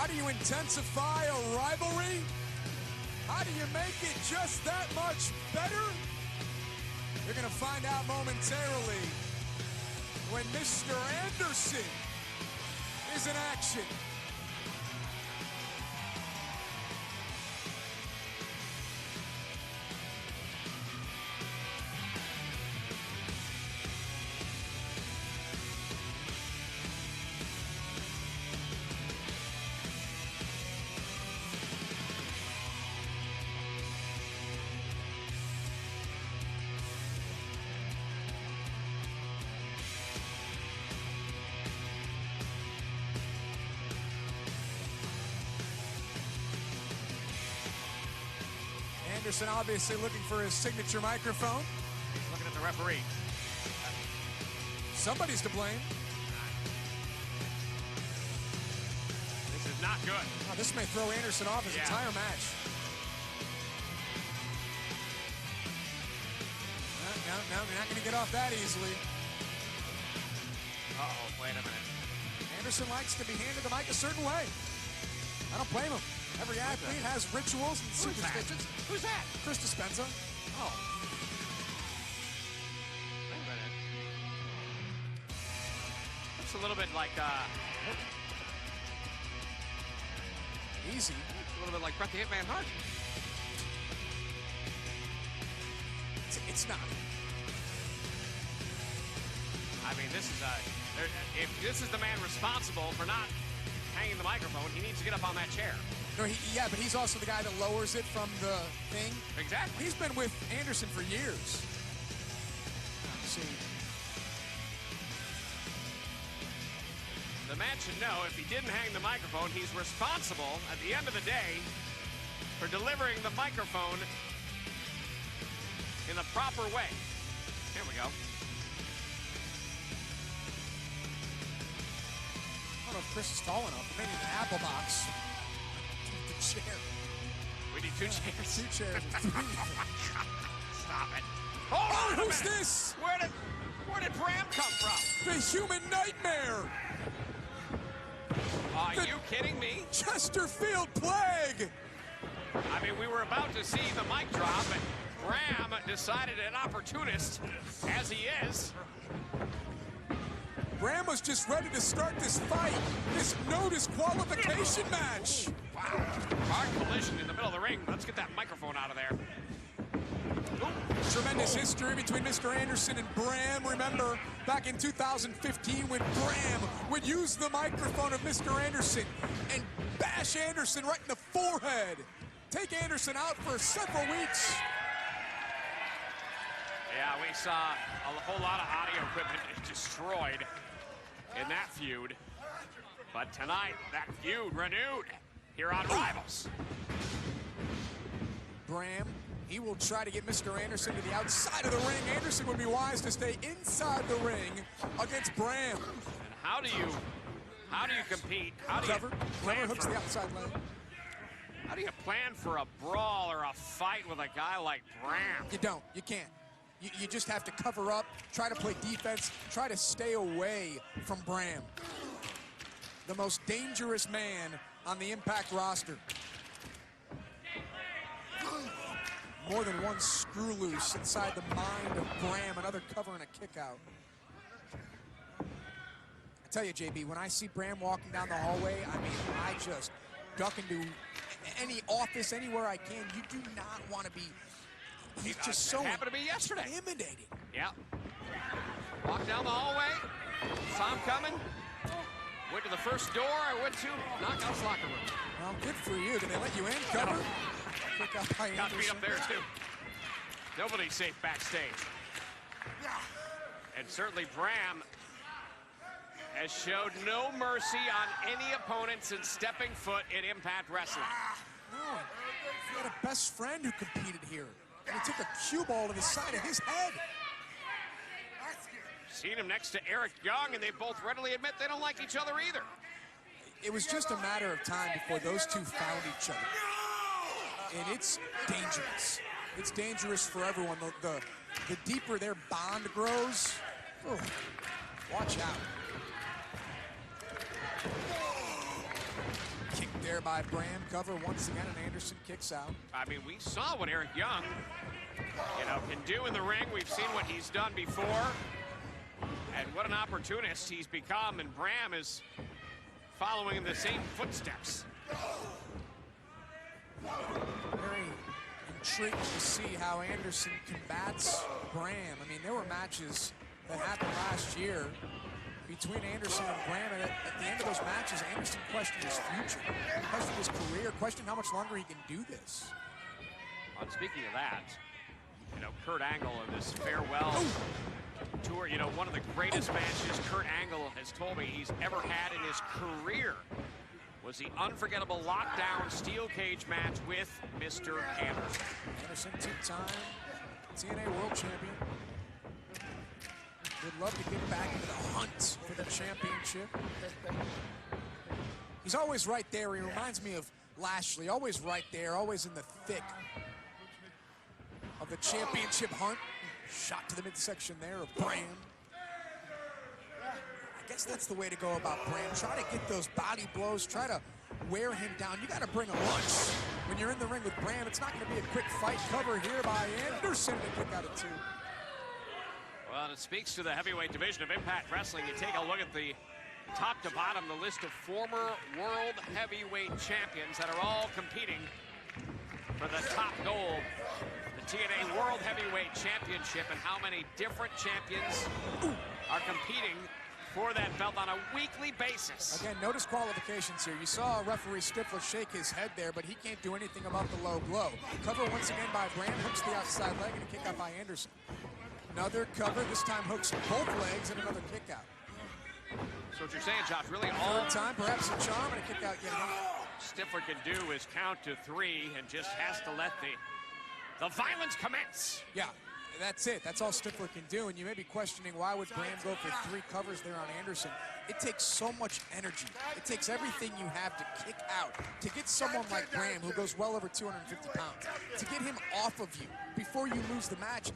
How do you intensify a rivalry? How do you make it just that much better? You're going to find out momentarily when Mr. Anderson is in action. Anderson obviously looking for his signature microphone. Looking at the referee. Somebody's to blame. This is not good. Oh, this may throw Anderson off his entire match. No, you're not going to get off that easily. Uh-oh, wait a minute. Anderson likes to be handed the mic a certain way. I don't blame him. Every athlete has rituals and superstitions. Who's that? Chris Dispenza. Oh. Wait a minute. Looks a little bit like, Easy. Looks a little bit like Bret the Hitman Hart. It's not. I mean, this is if this is the man responsible for not hanging the microphone, he needs to get up on that chair. No, yeah, but he's also the guy that lowers it from the thing. Exactly. He's been with Anderson for years. Let's see. The man should know if he didn't hang the microphone, he's responsible at the end of the day for delivering the microphone in the proper way. Here we go. I don't know if Chris is tall enough. Maybe an apple box. The chair. We need two chairs. Two chairs. Stop it. Oh, who's this? Where did Bram come from? The human nightmare. Are you kidding me? Chesterfield Plague. I mean, we were about to see the mic drop, and Bram decided, an opportunist as he is. Bram was just ready to start this fight, this no disqualification match. Wow. Hard collision in the middle of the ring. Let's get that microphone out of there. Tremendous history between Mr. Anderson and Bram. Remember, back in 2015 when Bram would use the microphone of Mr. Anderson and bash Anderson right in the forehead. Take Anderson out for several weeks. Yeah, we saw a whole lot of audio equipment destroyed in that feud. But tonight, that feud renewed here on Rivals. Bram, he will try to get Mr. Anderson to the outside of the ring. Anderson would be wise to stay inside the ring against Bram. And how do you compete? How do Cover. you Whoever plan hooks for, the outside leg. how do you plan for a brawl or a fight with a guy like Bram? You don't. You can't. You just have to cover up, try to play defense, try to stay away from Bram. The most dangerous man on the Impact roster. More than one screw loose inside the mind of Bram, another cover and a kick out. I tell you, JB, when I see Bram walking down the hallway, I mean, I just duck into any office, anywhere I can. You do not want to be. He's just so happened to me yesterday. Intimidating. Yeah. Walked down the hallway, saw him coming, went to the first door I went to, Knockout's locker room. Well, good for you. Did they let you in? Cover? Kick out by Got beat Anderson. up there too. Nobody's safe backstage. And certainly Bram has showed no mercy on any opponent since stepping foot in Impact Wrestling. No. He had a best friend who competed here. And he took a cue ball to the side of his head. Seen him next to Eric Young, and they both readily admit they don't like each other either. It was just a matter of time before those two found each other. And it's dangerous. It's dangerous for everyone. The deeper their bond grows, watch out. Kick there by Bram. Cover once again, and Anderson kicks out. I mean, we saw what Eric Young, can do in the ring. We've seen what he's done before. And what an opportunist he's become, and Bram is following in the same footsteps. Very intrigued to see how Anderson combats Bram. I mean, there were matches that happened last year between Anderson and Bram, and at the end of those matches, Anderson questioned his future, questioned his career, questioned how much longer he can do this. Well, speaking of that, Kurt Angle in this farewell tour, one of the greatest matches Kurt Angle has told me he's ever had in his career was the unforgettable lockdown steel cage match with Mr. Anderson. Anderson, two-time TNA World Champion. Would love to get back into the hunt for the championship. He's always right there. He reminds me of Lashley, always right there, always in the thick of the championship hunt. Shot to the midsection there of Bram. I guess that's the way to go about Bram. Try to get those body blows, try to wear him down. You got to bring a lunch when you're in the ring with Bram. It's not going to be a quick fight. Cover here by Anderson to kick out at 2. Well, it speaks to the heavyweight division of Impact Wrestling. You take a look at the top to bottom, the list of former world heavyweight champions that are all competing for the top gold, the TNA World Heavyweight Championship, and how many different champions are competing for that belt on a weekly basis. Again, no disqualifications here. You saw referee Stifler shake his head there, but he can't do anything about the low blow. Cover once again by Bram, hooks the outside leg, and a kick out by Anderson. Another cover, this time hooks both legs, and another kick out. So what you're saying, Josh, really all third time, perhaps a charm, and a kick out yet again. Stifler can do is count to 3 and just has to let the violence commence. Yeah, that's it. That's all Stifler can do. And you may be questioning, why would Bram go for 3 covers there on Anderson? It takes so much energy. It takes everything you have to kick out. To get someone like Bram, who goes well over 250 pounds, to get him off of you before you lose the match,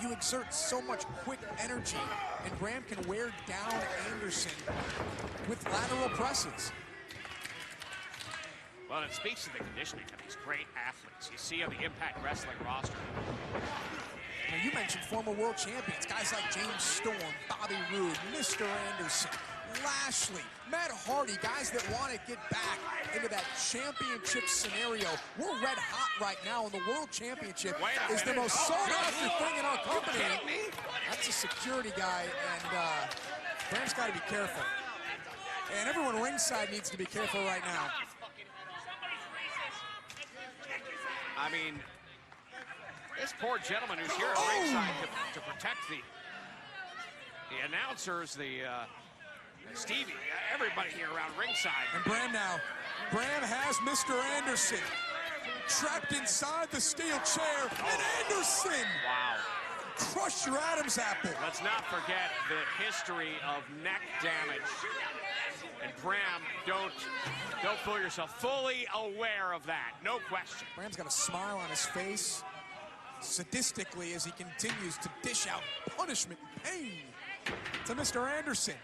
you exert so much quick energy, and Bram can wear down Anderson with lateral presses. Well, it speaks to the conditioning of these great athletes you see on the Impact Wrestling roster. Now, you mentioned former world champions, guys like James Storm, Bobby Roode, Mr. Anderson, Lashley, Matt Hardy, guys that want to get back into that championship scenario. We're red hot right now, and the World Championship is the most sought-after thing in our company. That's a security guy, and Bram's got to be careful. And everyone ringside needs to be careful right now. I mean, this poor gentleman who's here at ringside to protect the announcers, Stevie, everybody here around ringside. And Bram now. Bram has Mr. Anderson trapped inside the steel chair. And Anderson! Wow. Crush your Adam's apple. Let's not forget the history of neck damage. And Bram, don't fool yourself. Fully aware of that, no question. Bram's got a smile on his face, sadistically, as he continues to dish out punishment and pain to Mr. Anderson.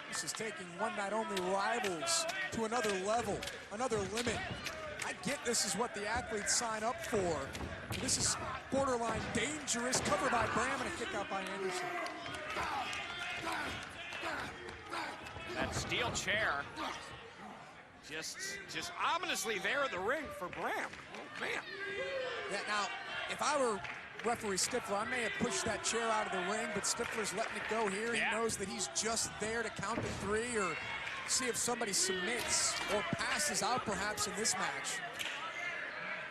This is taking one-night-only rivals to another level, another limit. I get this is what the athletes sign up for. This is borderline dangerous. Cover by Bram and a kick out by Anderson. That steel chair just ominously there in the ring for Bram. Oh, man. Yeah, now, if I were referee Stifler, I may have pushed that chair out of the ring, but Stifler's letting it go here. Yeah. He knows that he's just there to count to 3 or see if somebody submits or passes out perhaps in this match.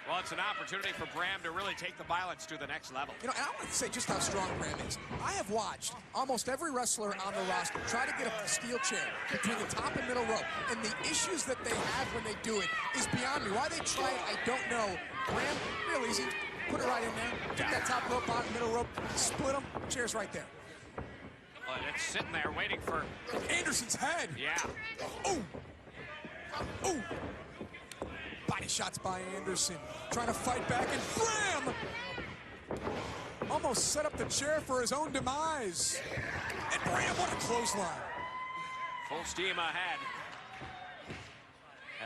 Well, it's an opportunity for Bram to really take the violence to the next level. And I want to say just how strong Bram is. I have watched almost every wrestler on the roster try to get a steel chair between the top and middle rope, and the issues that they have when they do it is beyond me. Why they try it, I don't know. Bram, real easy. Put it right in there. Get that top rope on, middle rope, split them. Chair's right there. Well, it's sitting there waiting for Anderson's head. Yeah. Oh. Oh. Body shots by Anderson. Trying to fight back, and Bram almost set up the chair for his own demise. And Bram, what a clothesline. Full steam ahead.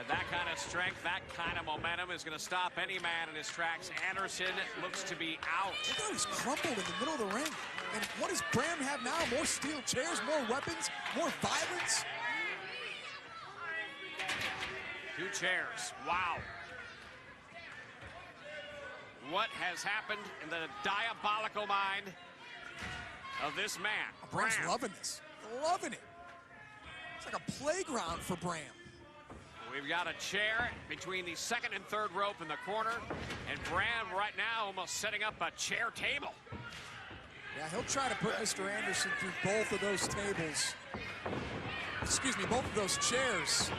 And that kind of strength, that kind of momentum is going to stop any man in his tracks. Anderson looks to be out. Look how he's crumpled in the middle of the ring. And what does Bram have now? More steel chairs, more weapons, more violence? 2 chairs. Wow. What has happened in the diabolical mind of this man? Bram's Bram. loving this. Loving it. It's like a playground for Bram. We've got a chair between the second and third rope in the corner, and Bram right now almost setting up a chair table. Yeah, he'll try to put Mr. Anderson through both of those tables. Excuse me, both of those chairs.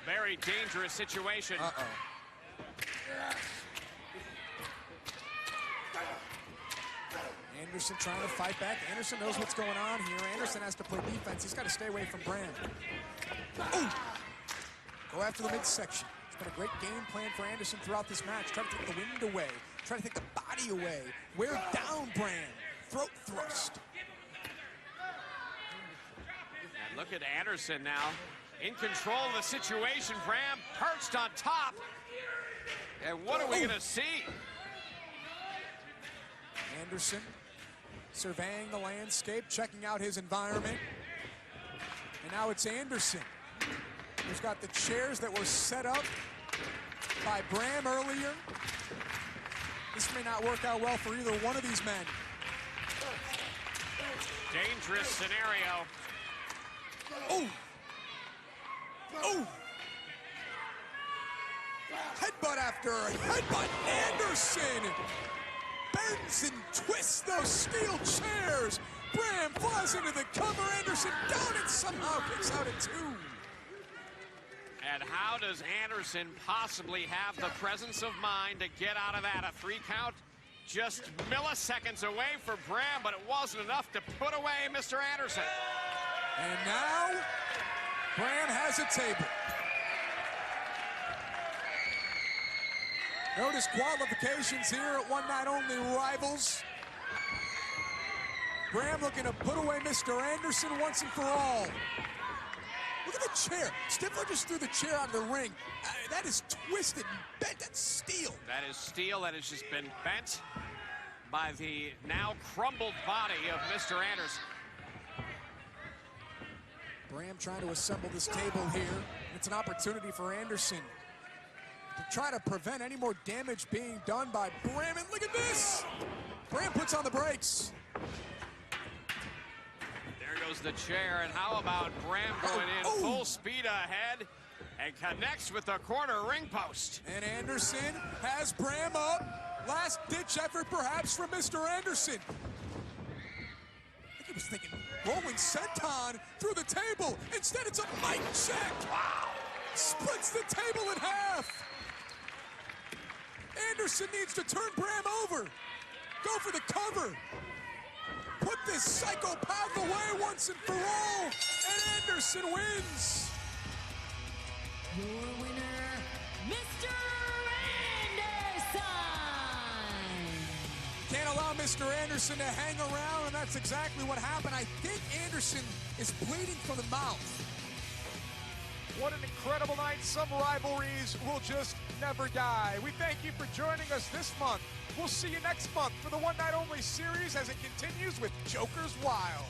Very dangerous situation. Anderson trying to fight back. Anderson knows what's going on here. Anderson has to play defense. He's got to stay away from Bram. Ooh. Go after the midsection. It's been a great game plan for Anderson throughout this match. Try to take the wind away. Try to take the body away. Wear down Bram. Throat thrust. And look at Anderson now. In control of the situation. Bram perched on top. And what are we going to see? Anderson surveying the landscape, checking out his environment. And now it's Anderson who's got the chairs that were set up by Bram earlier. This may not work out well for either one of these men. Dangerous scenario. Oh! Oh! Headbutt after headbutt. Anderson bends and twists those steel chairs. Bram flies into the cover. Anderson down and somehow kicks out at 2. And how does Anderson possibly have the presence of mind to get out of that? A 3 count just milliseconds away for Bram, but it wasn't enough to put away Mr. Anderson. And now, Bram has a table. No disqualifications here at One Night Only Rivals. Bram looking to put away Mr. Anderson once and for all. Look at the chair. Stifler just threw the chair out of the ring. That is twisted and bent. That's steel. That is steel that has just been bent by the now crumbled body of Mr. Anderson. Bram trying to assemble this table here. It's an opportunity for Anderson to try to prevent any more damage being done by Bram. And look at this! Bram puts on the brakes. There goes the chair, and how about Bram going in full speed ahead and connects with the corner ring post. And Anderson has Bram up. Last ditch effort perhaps from Mr. Anderson. I think he was thinking rolling senton through the table. Instead it's a mic check. Wow! Splits the table in half. Anderson needs to turn Bram over. Go for the cover. Put this psychopath away once and for all. And Anderson wins. Your winner, Mr. Anderson. Can't allow Mr. Anderson to hang around, and that's exactly what happened. I think Anderson is bleeding from the mouth. What an incredible night. Some rivalries will just never die. We thank you for joining us this month. We'll see you next month for the One Night Only series as it continues with Joker's Wild.